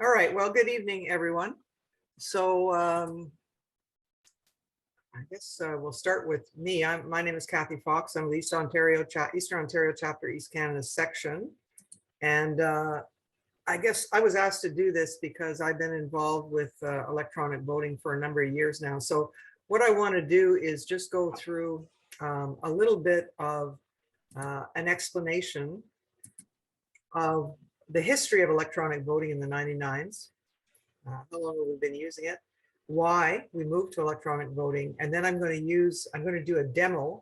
All right, well, good evening, everyone. So I guess we'll start with me. My name is Kathy Fox. I'm the Eastern Ontario Chapter, East Canada section. And I guess I was asked to do this because I've been involved with electronic voting for a number of years now. So what I want to do is just go through a little bit of an explanation of the history of electronic voting in the 99s, how long have we been using it, why we moved to electronic voting, and then I'm going to do a demo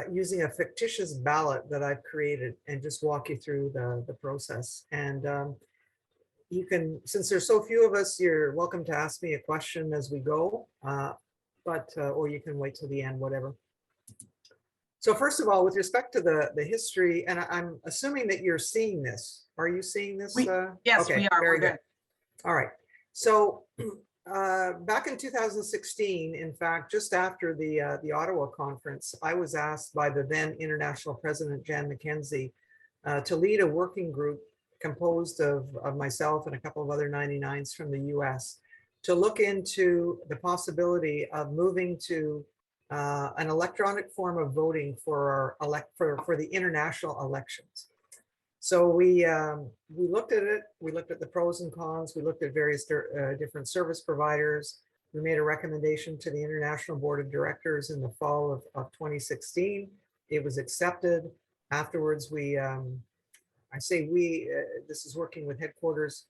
using a fictitious ballot that I've created and just walk you through the process. And you can, since there's so few of us, you're welcome to ask me a question as we go, or you can wait till the end, whatever. So first of all, with respect to the history, and I'm assuming that you're seeing this. Are you seeing this? Yes, okay, we are. Very We're good. All right. So back in 2016, in fact, just after the Ottawa conference, I was asked by the then international president, Jan McKenzie, to lead a working group composed of myself and a couple of other 99s from the US to look into the possibility of moving to an electronic form of voting for the international elections. So we looked at it. We looked at the pros and cons. We looked at various different service providers. We made a recommendation to the International Board of Directors in the fall of 2016. It was accepted. Afterwards, this is working with headquarters,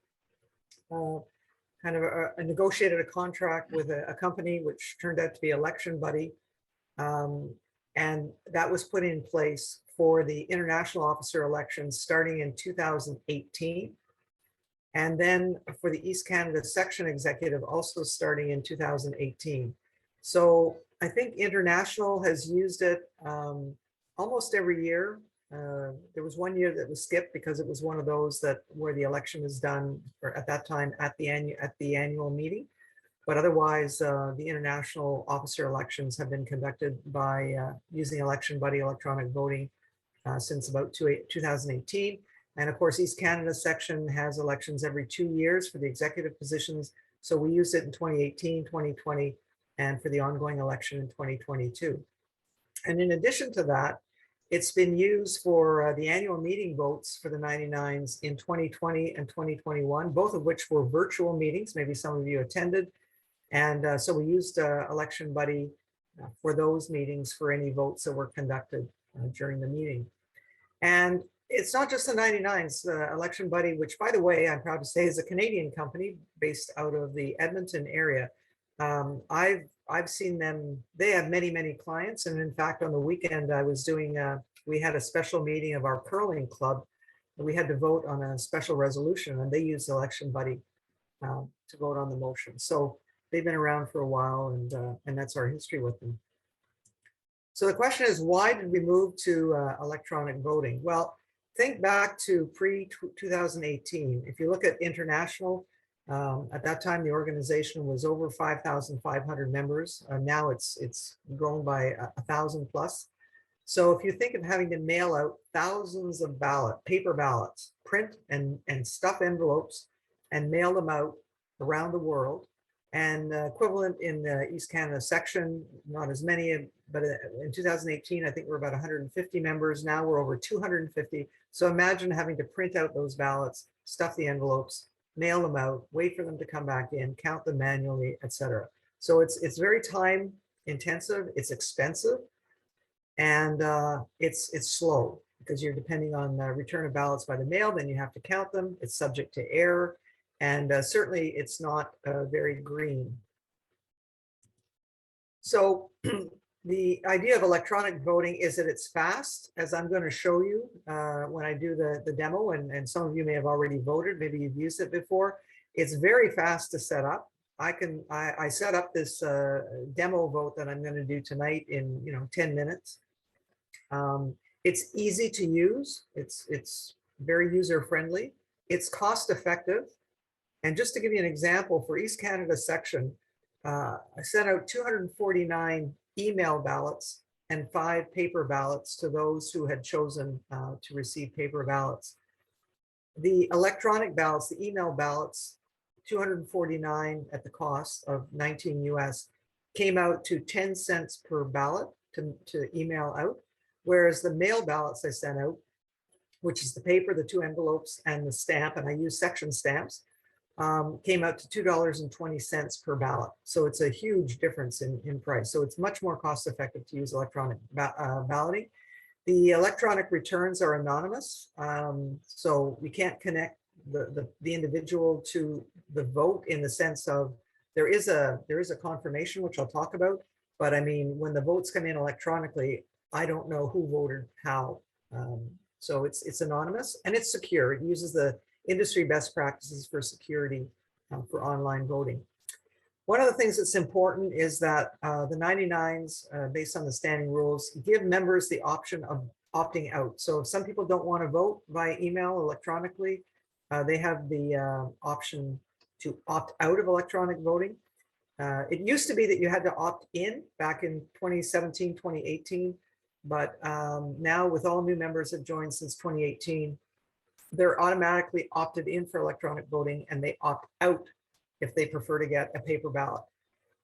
kind of negotiated a contract with a company which turned out to be Election Buddy. And that was put in place for the international officer elections starting in 2018. And then for the East Canada section executive also starting in 2018. So I think international has used it almost every year. There was one year that was skipped because it was one of those where the election is done, or at that time at the annual meeting. But otherwise, the international officer elections have been conducted by using Election Buddy electronic voting since about 2018. And of course, East Canada section has elections every 2 years for the executive positions. So we used it in 2018, 2020, and for the ongoing election in 2022. And in addition to that, it's been used for the annual meeting votes for the 99s in 2020 and 2021, both of which were virtual meetings. Maybe some of you attended. And so we used Election Buddy for those meetings for any votes that were conducted during the meeting. And it's not just the 99s, Election Buddy, which, by the way, I'm proud to say is a Canadian company based out of the Edmonton area. I've seen them, they have many, many clients. And in fact, on the weekend, I was doing, we had a special meeting of our curling club. And we had to vote on a special resolution, and they used Election Buddy to vote on the motion. So they've been around for a while, and that's our history with them. So the question is, why did we move to electronic voting? Well, think back to pre-2018. If you look at international, at that time, the organization was over 5,500 members. Now it's grown by 1,000 plus. So if you think of having to mail out thousands of paper ballots, print and stuff envelopes and mail them out around the world, and equivalent in the East Canada section, not as many, but in 2018, I think we're about 150 members. Now we're over 250. So imagine having to print out those ballots, stuff the envelopes, mail them out, wait for them to come back in, count them manually, etc. So it's very time intensive, it's expensive, and it's slow because you're depending on the return of ballots by the mail, then you have to count them, it's subject to error. And certainly it's not very green. So the idea of electronic voting is that it's fast, as I'm going to show you when I do the demo, and some of you may have already voted, maybe you've used it before. It's very fast to set up. I set up this demo vote that I'm going to do tonight in 10 minutes. It's easy to use. It's very user friendly. It's cost effective. And just to give you an example, for East Canada section, I sent out 249 email ballots and 5 paper ballots to those who had chosen to receive paper ballots. The electronic ballots, the email ballots, 249 at the cost of 19 US, came out to 10 cents per ballot to email out, whereas the mail ballots I sent out, which is the paper, the 2 envelopes, and the stamp, and I use section stamps, came out to $2.20 per ballot. So it's a huge difference in price. So it's much more cost effective to use electronic balloting. The electronic returns are anonymous, so we can't connect the individual to the vote in the sense of there is a confirmation, which I'll talk about, but I mean, when the votes come in electronically, I don't know who voted how. So it's anonymous and it's secure. It uses the industry best practices for security for online voting. One of the things that's important is that the 99s, based on the standing rules, give members the option of opting out. So if some people don't want to vote by email electronically, they have the option to opt out of electronic voting. It used to be that you had to opt in back in 2017, 2018, but now with all new members have joined since 2018, they're automatically opted in for electronic voting and they opt out if they prefer to get a paper ballot.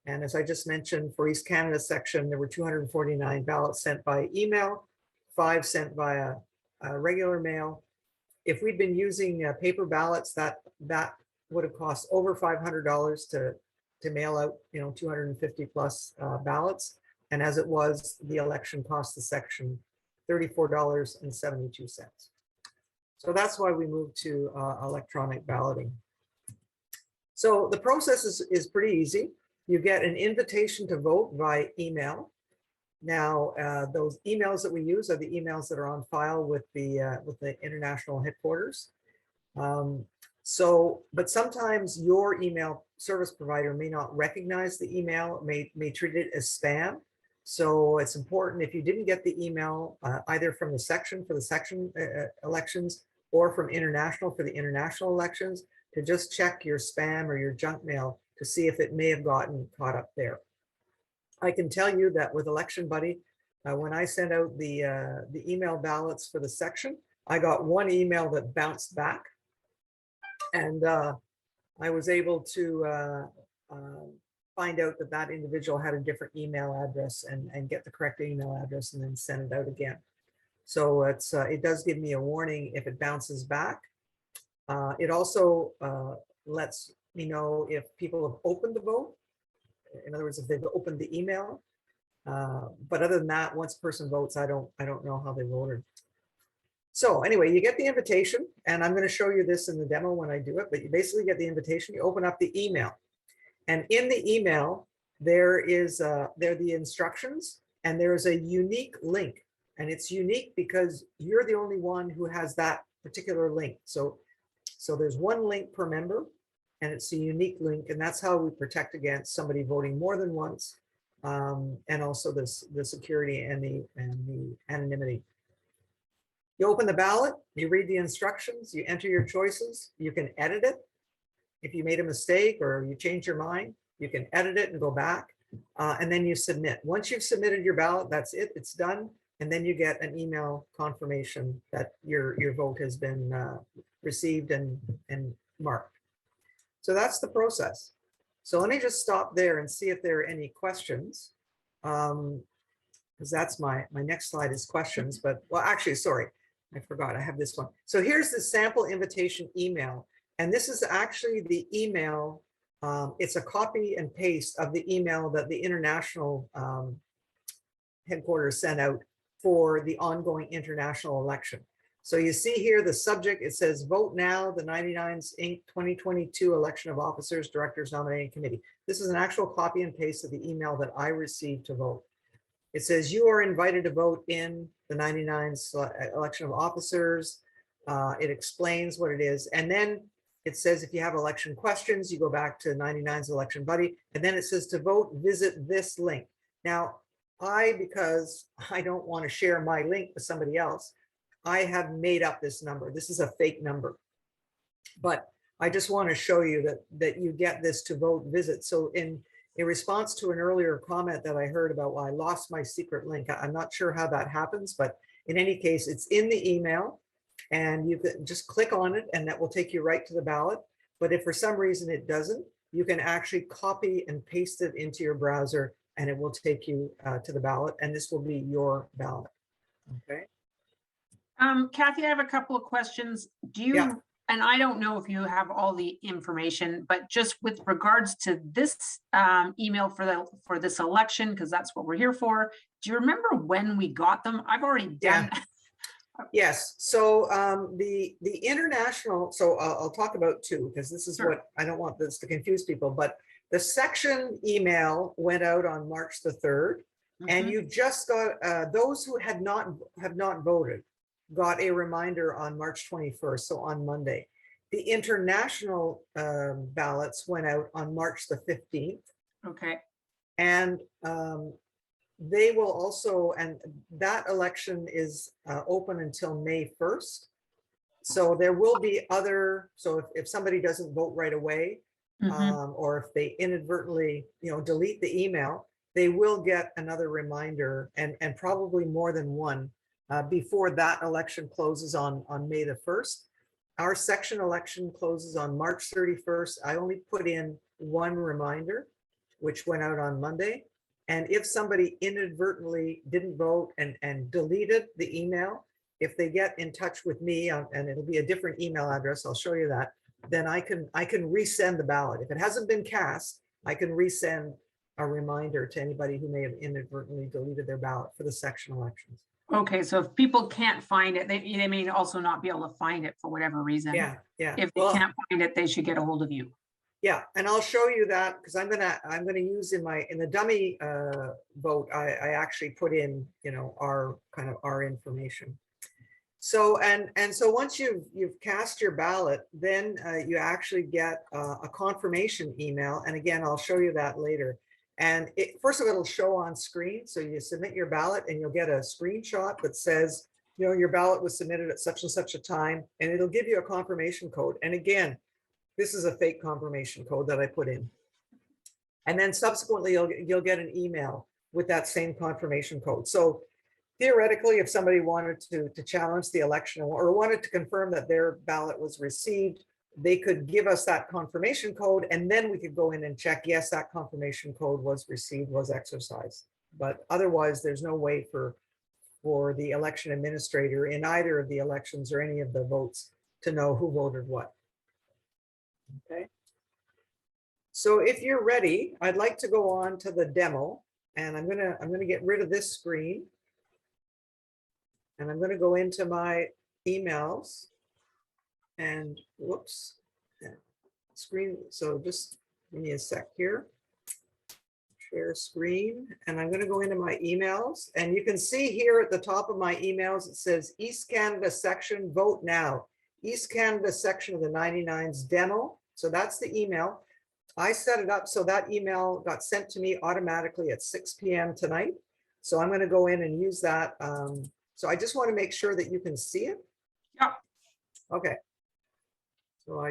And as I just mentioned, for East Canada section, there were 249 ballots sent by email, 5 sent via regular mail. If we'd been using paper ballots, that would have cost over $500 to mail out, 250 plus ballots. And as it was, the election cost the section $34.72. So that's why we moved to electronic balloting. So the process is pretty easy. You get an invitation to vote by email. Now, those emails that we use are the emails that are on file with the international headquarters. But sometimes your email service provider may not recognize the email, may treat it as spam. So it's important, if you didn't get the email, either from the section for the section elections or from international for the international elections, to just check your spam or your junk mail to see if it may have gotten caught up there. I can tell you that with Election Buddy, when I sent out the email ballots for the section, I got one email that bounced back, and I was able to find out that that individual had a different email address and get the correct email address and then send it out again. So it does give me a warning if it bounces back. It also lets me know if people have opened the vote. In other words, if they've opened the email. But other than that, once a person votes, I don't know how they voted. So anyway, you get the invitation, and I'm going to show you this in the demo when I do it, but you basically get the invitation, you open up the email. And in the email, there are the instructions, and there is a unique link. And it's unique because you're the only one who has that particular link. So there's one link per member, and it's a unique link, and that's how we protect against somebody voting more than once, and also the security and the anonymity. You open the ballot, you read the instructions, you enter your choices, you can edit it. If you made a mistake or you change your mind, you can edit it and go back, and then you submit. Once you've submitted your ballot, that's it, it's done. And then you get an email confirmation that your vote has been received and marked. So that's the process. So let me just stop there and see if there are any questions, because that's my next slide is questions. But well, actually, sorry, I forgot. I have this one. So here's the sample invitation email, and this is actually the email. It's a copy and paste of the email that the international headquarters sent out for the ongoing international election. So you see here the subject, it says vote now, the 99s Inc. 2022 election of officers, directors, nominating committee. This is an actual copy and paste of the email that I received to vote. It says you are invited to vote in the 99s election of officers. It explains what it is. And then it says if you have election questions, you go back to 99's Election Buddy. And then it says to vote, visit this link. Now, because I don't want to share my link with somebody else, I have made up this number. This is a fake number, but I just want to show you that you get this to vote visit. So in response to an earlier comment that I heard about, well, I lost my secret link. I'm not sure how that happens, but in any case, it's in the email. and you can just click on it and that will take you right to the ballot. But if for some reason it doesn't, you can actually copy and paste it into your browser and it will take you to the ballot, and this will be your ballot. Okay. Kathy, I have a couple of questions. Do you, Yeah. and I don't know if you have all the information, but just with regards to this email for this election, because that's what we're here for. Do you remember when we got them? I've already done. Yeah. Yes. So the international, so I'll talk about two, because this is Sure. what I don't want this to confuse people, but the section email went out on March the 3rd, and you just got those who have not voted got a reminder on March 21st, so on Monday. The international ballots went out on March the 15th. Okay. And they will also, and that election is open until May 1st. So there will be other, so if somebody doesn't vote right away, or if they inadvertently, delete the email, they will get another reminder, and probably more than one before that election closes on May the 1st. Our section election closes on March 31st. I only put in one reminder, which went out on Monday. And if somebody inadvertently didn't vote and deleted the email, if they get in touch with me, and it'll be a different email address, I'll show you that, then I can resend the ballot. If it hasn't been cast, I can resend a reminder to anybody who may have inadvertently deleted their ballot for the section elections. Okay, so if people can't find it, they may also not be able to find it for whatever reason. Yeah. If they can't find it, they should get a hold of you. Yeah, and I'll show you that, because I'm gonna use in the dummy vote, I actually put in our information. So so once you've cast your ballot, then you actually get a confirmation email, and again I'll show you that later. And first of all, it'll show on screen, so you submit your ballot and you'll get a screenshot that says your ballot was submitted at such and such a time, and it'll give you a confirmation code. And again, this is a fake confirmation code that I put in. And then subsequently, you'll get an email with that same confirmation code. So theoretically, if somebody wanted to challenge the election or wanted to confirm that their ballot was received, they could give us that confirmation code, and then we could go in and check, yes, that confirmation code was received, was exercised. But otherwise, there's no way for the election administrator in either of the elections or any of the votes to know who voted what. Okay. So if you're ready, I'd like to go on to the demo, and I'm gonna get rid of this screen, and I'm gonna go into my emails, and whoops, screen. So just give me a sec here. Share screen, and I'm gonna go into my emails, and you can see here at the top of my emails, it says East Canada section, vote now. East Canada section of the 99's demo. So that's the email. I set it up so that email got sent to me automatically at 6 p.m. tonight. So I'm going to go in and use that. So I just want to make sure that you can see it. Yeah. Okay. So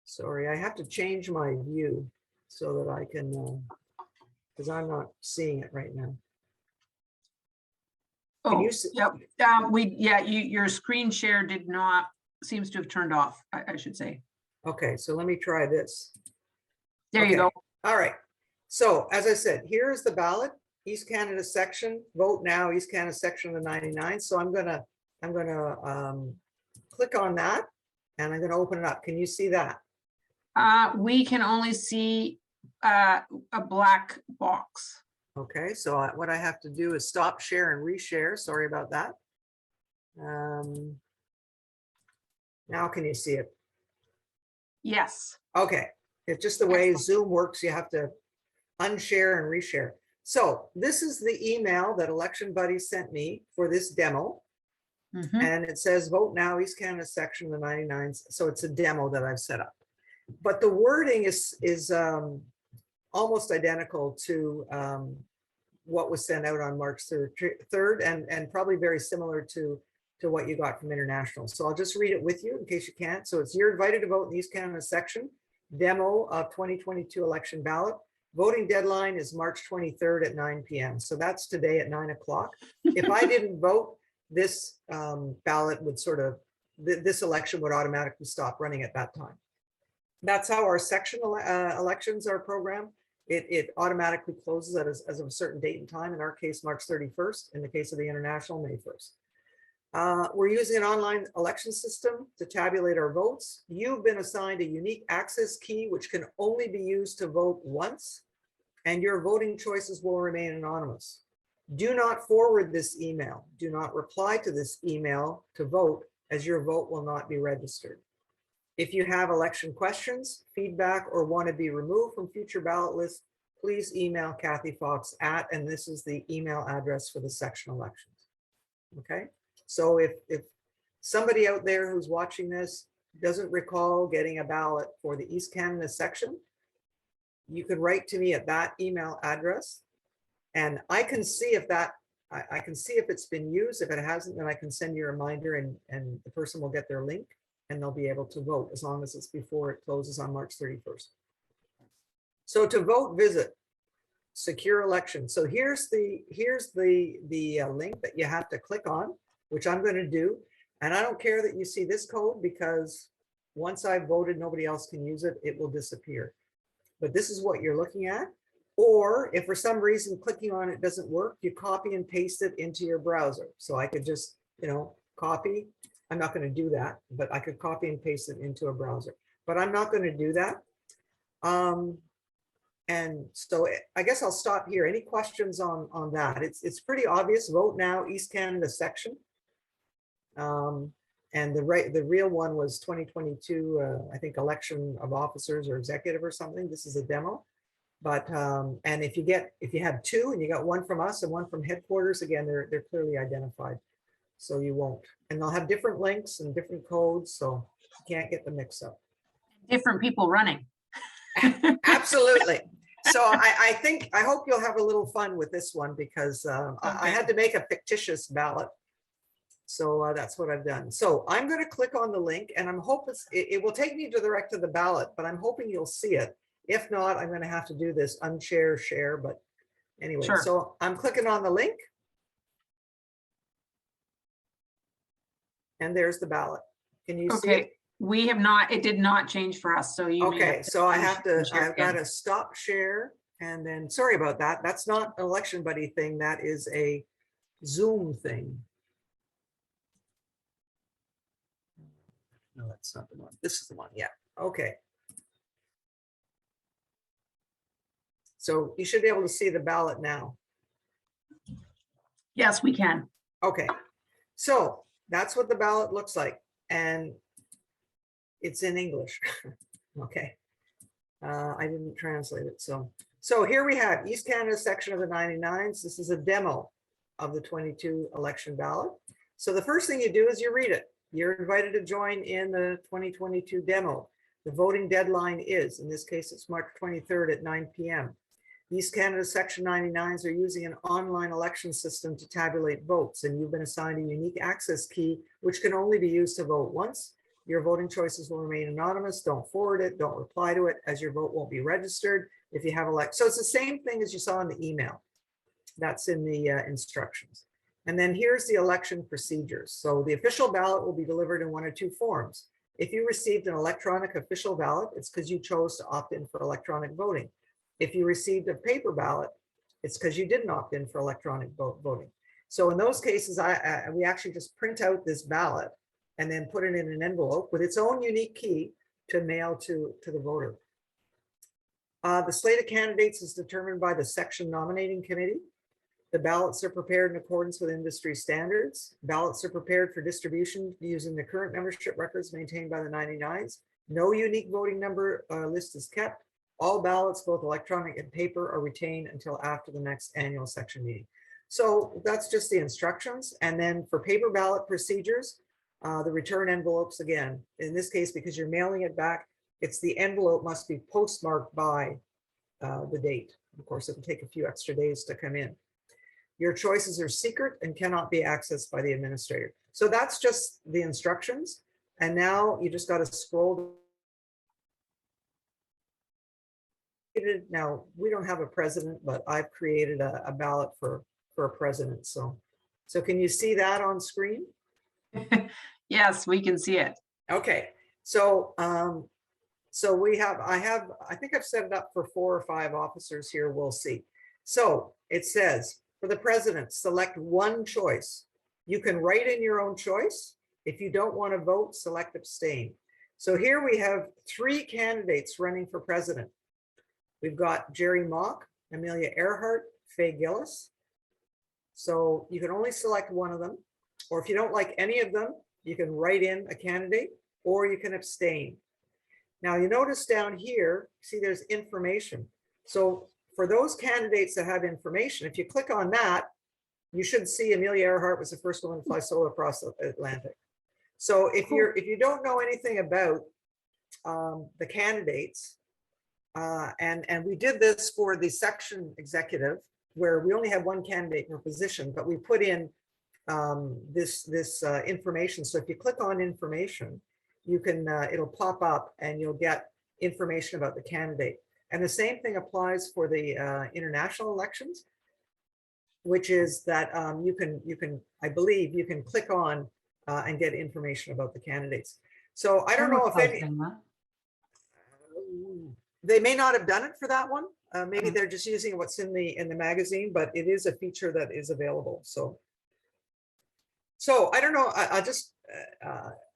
sorry, I have to change my view so that I can, because I'm not seeing it right now. Oh, yep. Your screen share seems to have turned off, I should say. Okay, so let me try this. There you go. All right. So as I said, here's the ballot, East Canada section, vote now, East Canada section of the 99. So I'm gonna click on that, and I'm gonna open it up. Can you see that? We can only see a black box. Okay, so what I have to do is stop share and reshare. Sorry about that. Now can you see it? Yes. Okay, it's just the way Zoom works. You have to unshare and reshare. So this is the email that Election Buddy sent me for this demo. And it says vote now, East Canada section of the 99s. So it's a demo that I've set up. But the wording is almost identical to what was sent out on March 3rd, and probably very similar to what you got from International. So I'll just read it with you in case you can't. So it's, you're invited to vote in the East Canada section, demo of 2022 election ballot. Voting deadline is March 23rd at 9 p.m. So that's today at 9 o'clock. If I didn't vote, this ballot would sort of, this election would automatically stop running at that time. That's how our section elections are programmed. It automatically closes as of a certain date and time. In our case, March 31st. In the case of the international, May 1st. We're using an online election system to tabulate our votes. You've been assigned a unique access key, which can only be used to vote once, and your voting choices will remain anonymous. Do not forward this email. Do not reply to this email to vote, as your vote will not be registered. If you have election questions, feedback, or want to be removed from future ballot lists, please email Kathy Fox at, and this is the email address for the section elections. Okay, so if somebody out there who's watching this doesn't recall getting a ballot for the East Canada section, you can write to me at that email address, and I can see if that I can see if it's been used. If it hasn't, then I can send you a reminder, and the person will get their link and they'll be able to vote, as long as it's before it closes on March 31st. So to vote, visit Secure Election. So here's the link that you have to click on, which I'm going to do. And I don't care that you see this code, because once I've voted, nobody else can use it. It will disappear. But this is what you're looking at. Or if for some reason clicking on it doesn't work, you copy and paste it into your browser. So I could just, copy. I'm not going to do that, but I could copy and paste it into a browser. But I'm not going to do that. And so I guess I'll stop here. Any questions on that? It's pretty obvious. Vote now, East Canada section. And the real one was 2022, I think, election of officers or executive or something. This is a demo. But and if you have two and you got one from us and one from headquarters, again, they're clearly identified. So you won't. And they'll have different links and different codes, so you can't get the mix up. Different people running. Absolutely. So I hope you'll have a little fun with this one, because I had to make a fictitious ballot. So that's what I've done. So I'm going to click on the link, and I'm hoping it will take me direct to the ballot, but I'm hoping you'll see it. If not, I'm going to have to do this share. But anyway, Sure. So I'm clicking on the link. And there's the ballot. Can you see it? We have not, it did not change for us. So you Okay, so I've got to to stop share, and then, sorry about that. That's not an Election Buddy thing. That is a Zoom thing. No, that's not the one. This is the one. Yeah. Okay. So you should be able to see the ballot now. Yes, we can. Okay. So that's what the ballot looks like. And it's in English. Okay. I didn't translate it. So here we have East Canada section of the 99s. This is a demo of the 22 election ballot. So the first thing you do is you read it. You're invited to join in the 2022 demo. The voting deadline is, in this case, it's March 23rd at 9 p.m. East Canada section 99s are using an online election system to tabulate votes, and you've been assigned a unique access key, which can only be used to vote once. Your voting choices will remain anonymous. Don't forward it. Don't reply to it, as your vote won't be registered if you have so it's the same thing as you saw in the email. That's in the instructions. And then here's the election procedures. So the official ballot will be delivered in one of two forms. If you received an electronic official ballot, it's because you chose to opt in for electronic voting. If you received a paper ballot, it's because you didn't opt in for electronic voting. So in those cases, we actually just print out this ballot and then put it in an envelope with its own unique key to mail to the voter. The slate of candidates is determined by the section nominating committee. The ballots are prepared in accordance with industry standards. Ballots are prepared for distribution using the current membership records maintained by the 99s. No unique voting number list is kept. All ballots, both electronic and paper, are retained until after the next annual section meeting. So that's just the instructions. And then for paper ballot procedures, the return envelopes, again, in this case, because you're mailing it back, it's the envelope must be postmarked by the date. Of course, it'll take a few extra days to come in. Your choices are secret and cannot be accessed by the administrator. So that's just the instructions. And now you just got to scroll. Now, we don't have a president, but I've created a ballot for a president. So So can you see that on screen? Yes, we can see it. Okay, so so I think I've set it up for 4 or 5 officers here. We'll see. So it says for the president, select one choice. You can write in your own choice. If you don't want to vote, select abstain. So here we have 3 candidates running for president. We've got Jerry Mock, Amelia Earhart, Fay Gillis. So you can only select one of them, or if you don't like any of them, you can write in a candidate or you can abstain. Now you notice down here, see there's information. So for those candidates that have information, if you click on that, you should see Amelia Earhart was the first woman to fly solo across the Atlantic. So if you don't know anything about the candidates, and we did this for the section executive, where we only had one candidate per position, but we put in this information. So if you click on information, you can it'll pop up and you'll get information about the candidate. And the same thing applies for the international elections, which is that you can I believe you can click on and get information about the candidates. So I don't know if any, they may not have done it for that one. Maybe they're just using what's in the magazine, but it is a feature that is available. So I don't know.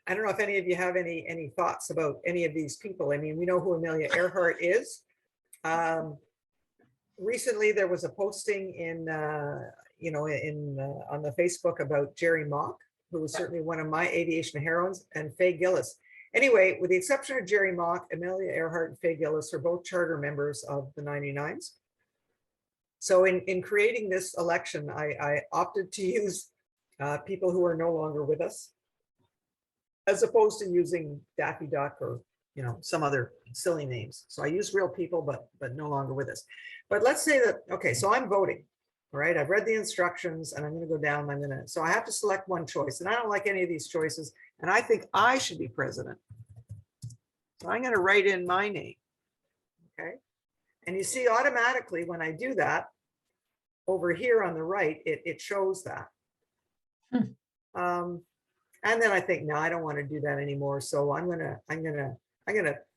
I don't know if any of you have any thoughts about any of these people. I mean, we know who Amelia Earhart is. Recently, there was a posting in on the Facebook about Jerry Mock, who was certainly one of my aviation heroines, and Fay Gillis. Anyway, with the exception of Jerry Mock, Amelia Earhart and Fay Gillis are both charter members of the 99s. So in creating this election, I opted to use people who are no longer with us, as opposed to using Daffy Duck or some other silly names. So I use real people, but no longer with us. But let's say that, okay, so I'm voting. All right, I've read the instructions and I'm going to go down. So I have to select one choice, and I don't like any of these choices, and I think I should be president. So I'm going to write in my name. Okay, and you see automatically when I do that, over here on the right, it shows that. And then I think, no, I don't want to do that anymore. So I'm gonna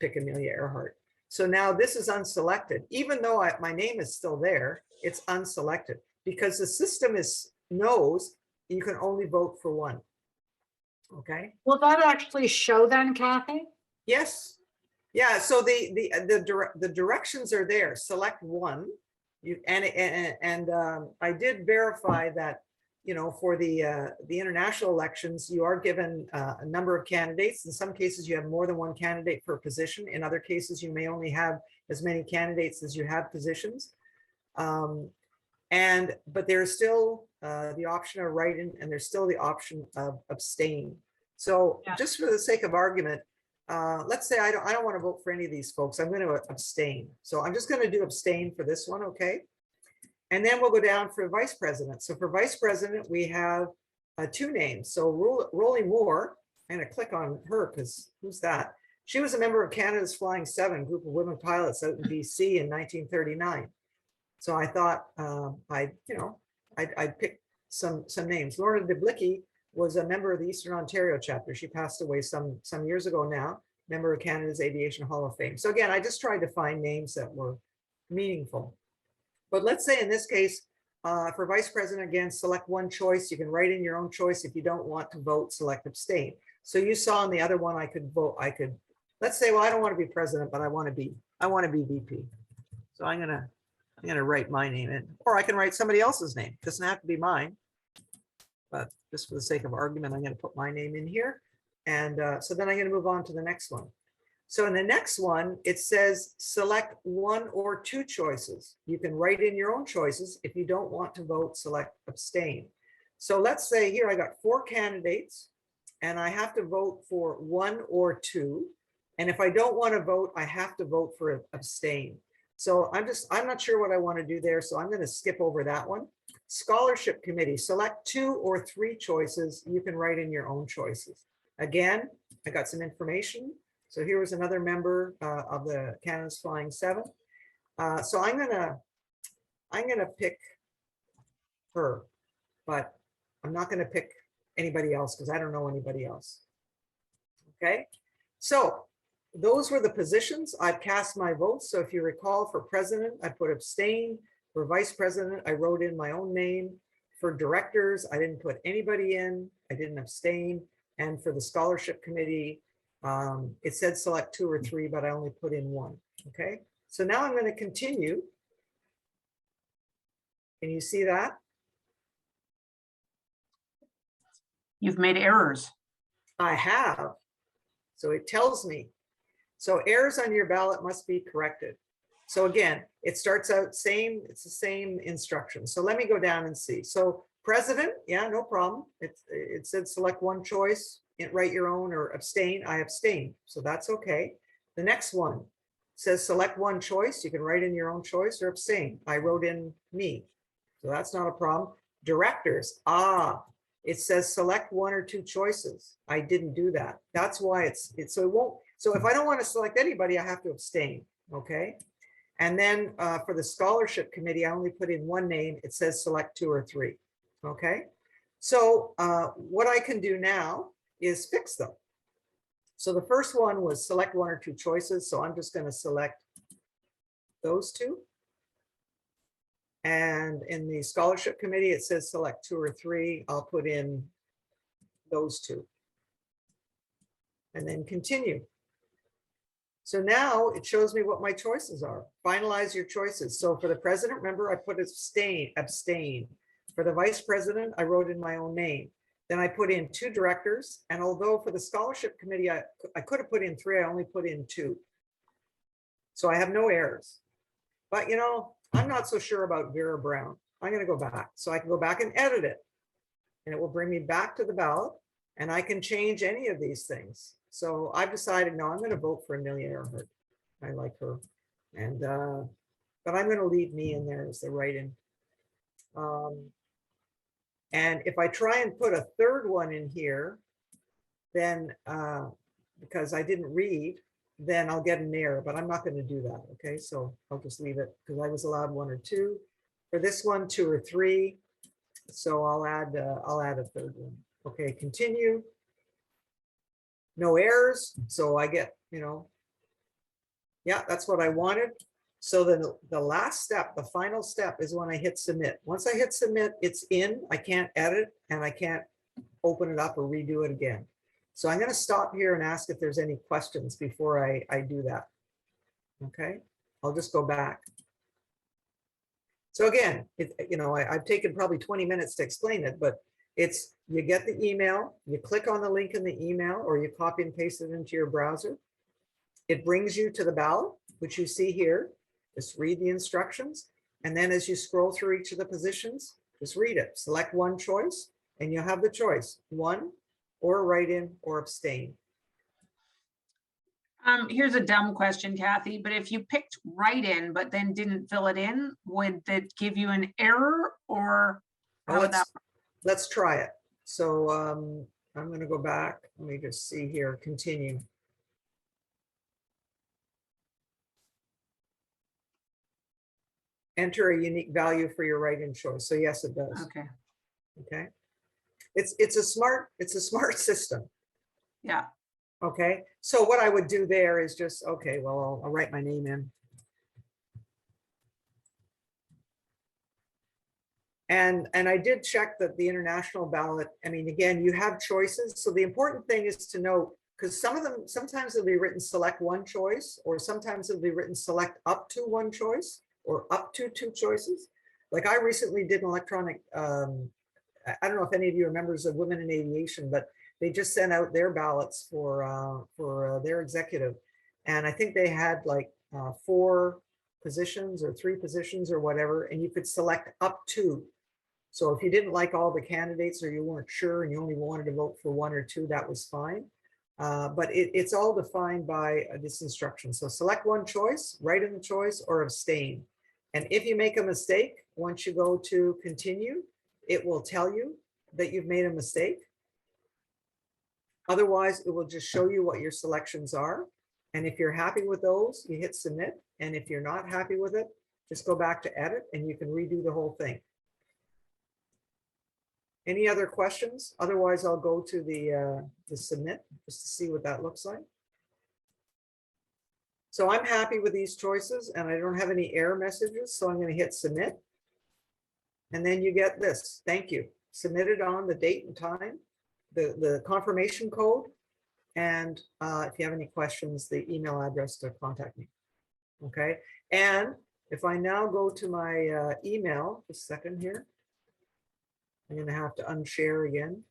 pick Amelia Earhart. So now this is unselected, even though my name is still there. It's unselected because the system knows you can only vote for one. Okay. Will that actually show then, Kathy? Yes. Yeah. So the directions are there. Select one. I did verify that. For the international elections, you are given a number of candidates. In some cases, you have more than one candidate per position. In other cases, you may only have as many candidates as you have positions. But there's still the option of write-in, and there's still the option of abstain. So just for the sake of argument, let's say I don't want to vote for any of these folks. I'm going to abstain. So I'm just going to do abstain for this one, okay? And then we'll go down for vice president. So for vice president, we have 2 names. So Rolly Moore, I'm going to click on her because who's that? She was a member of Canada's Flying 7 group of women pilots out in BC in 1939. So I thought I'd pick some names. Lorna DeBlicki was a member of the Eastern Ontario chapter. She passed away some years ago now, member of Canada's Aviation Hall of Fame. So again, I just tried to find names that were meaningful. But let's say in this case, for vice president, again, select one choice. You can write in your own choice. If you don't want to vote, select abstain. So you saw in the other one, I could vote. Let's say, well, I don't want to be president, but I want to be VP. So I'm gonna write my name in, or I can write somebody else's name. It doesn't have to be mine. But just for the sake of argument, I'm going to put my name in here. And so then I'm going to move on to the next one. So in the next one, it says select 1 or 2 choices. You can write in your own choices. If you don't want to vote, select abstain. So let's say here I got 4 candidates and I have to vote for 1 or 2. And if I don't want to vote, I have to vote for abstain. So I'm not sure what I want to do there. So I'm going to skip over that one. Scholarship committee, select 2 or 3 choices. You can write in your own choices. Again, I got some information. So here was another member of the Canada's Flying 7. So I'm gonna pick her, but I'm not going to pick anybody else because I don't know anybody else. Okay, so those were the positions. I've cast my votes. So if you recall, for president, I put abstain. For vice president, I wrote in my own name. For directors, I didn't put anybody in. I didn't abstain. And for the scholarship committee, it said select 2 or 3, but I only put in 1. Okay, so now I'm going to continue. Can you see that? You've made errors. I have. So it tells me. So errors on your ballot must be corrected. So again, it starts out same, it's the same instruction. So let me go down and see. So president, yeah, no problem. It said select one choice, write your own or abstain. I abstain. So that's okay. The next one says select one choice. You can write in your own choice or abstain. I wrote in me. So that's not a problem. Directors, it says select 1 or 2 choices. I didn't do that. That's why so it won't. So if I don't want to select anybody, I have to abstain. Okay. And then for the scholarship committee, I only put in 1 name. It says select 2 or 3. Okay. So what I can do now is fix them. So the first one was select 1 or 2 choices. So I'm just going to select those 2. And in the scholarship committee, it says select 2 or 3. I'll put in those 2. And then continue. So now it shows me what my choices are. Finalize your choices. So for the president, remember I put abstain. For the vice president, I wrote in my own name. Then I put in 2 directors. And although for the scholarship committee, I could have put in 3, I only put in 2. So I have no errors. But you know, I'm not so sure about Vera Brown. I'm going to go back. So I can go back and edit it. And it will bring me back to the ballot. And I can change any of these things. So I've decided, no, I'm going to vote for Amelia Earhart. I like her. And but I'm going to leave me in there as the write-in. And if I try and put a third one in here, then because I didn't read, then I'll get an error, but I'm not going to do that. Okay, so I'll just leave it because I was allowed 1 or 2. For this one, 2 or 3. So I'll add a third one. Okay, continue. No errors. So I get, you know, yeah, that's what I wanted. So then the last step, the final step is when I hit submit. Once I hit submit, it's in. I can't edit and I can't open it up or redo it again. So I'm going to stop here and ask if there's any questions before I do that. Okay, I'll just go back. So again, you know, I've taken probably 20 minutes to explain it, but it's you get the email, you click on the link in the email, or you copy and paste it into your browser. It brings you to the ballot, which you see here. Just read the instructions. And then as you scroll through each of the positions, just read it. Select one choice, and you have the choice, 1 or write-in or abstain. Here's a dumb question, Kathy, but if you picked write-in but then didn't fill it in, would that give you an error or how would that? Let's try it. So I'm going to go back. Let me just see here. Continue. Enter a unique value for your write-in choice. So yes, it does. Okay. Okay. It's a smart system. Yeah. Okay. So what I would do there is just, okay, well, I'll write my name in. And I did check that the international ballot, I mean, again, you have choices. So the important thing is to know, because sometimes it'll be written select one choice, or sometimes it'll be written select up to one choice, or up to 2 choices. Like I recently did an electronic, I don't know if any of you are members of Women in Aviation, but they just sent out their ballots for their executive. And I think they had like 4 positions or 3 positions or whatever, and you could select up to. So if you didn't like all the candidates or you weren't sure and you only wanted to vote for 1 or 2, that was fine. But it's all defined by this instruction. So select one choice, write in the choice, or abstain. And if you make a mistake, once you go to continue, it will tell you that you've made a mistake. Otherwise, it will just show you what your selections are. And if you're happy with those, you hit submit. And if you're not happy with it, just go back to edit and you can redo the whole thing. Any other questions? Otherwise, I'll go to the submit just to see what that looks like. So I'm happy with these choices and I don't have any error messages, so I'm going to hit submit. And then you get this. Thank you. Submitted on the date and time, the confirmation code. And if you have any questions, the email address to contact me. Okay. And if I now go to my email, just a second here, I'm going to have to unshare again.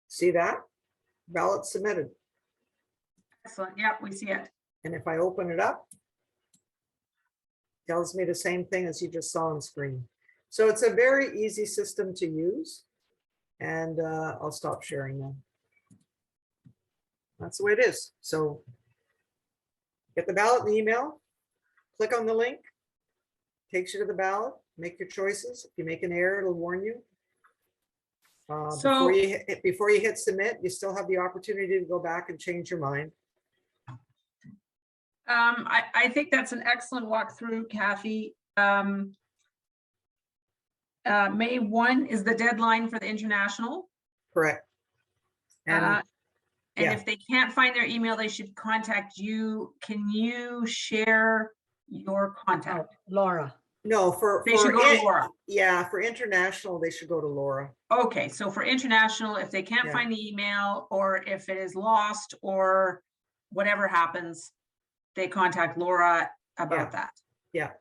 See that? Ballot submitted. Excellent. Yeah, we see it. And if I open it up, tells me the same thing as you just saw on screen. So it's a very easy system to use. And I'll stop sharing now. That's the way it is. So get the ballot in the email, click on the link, takes you to the ballot, make your choices. If you make an error, it'll warn you. So- Before you hit submit, you still have the opportunity to go back and change your mind. I think that's an excellent walkthrough, Kathy. May 1 is the deadline for the international. Correct. And And yeah. if they can't find their email, they should contact you. Can you share your Oh, contact? Laura. no, for They should go to it- Laura. yeah, for international, they should go to Laura. Okay, so for international, if they can't Yeah. find the email, or if it is lost, or whatever happens, they contact Laura about that. Yeah.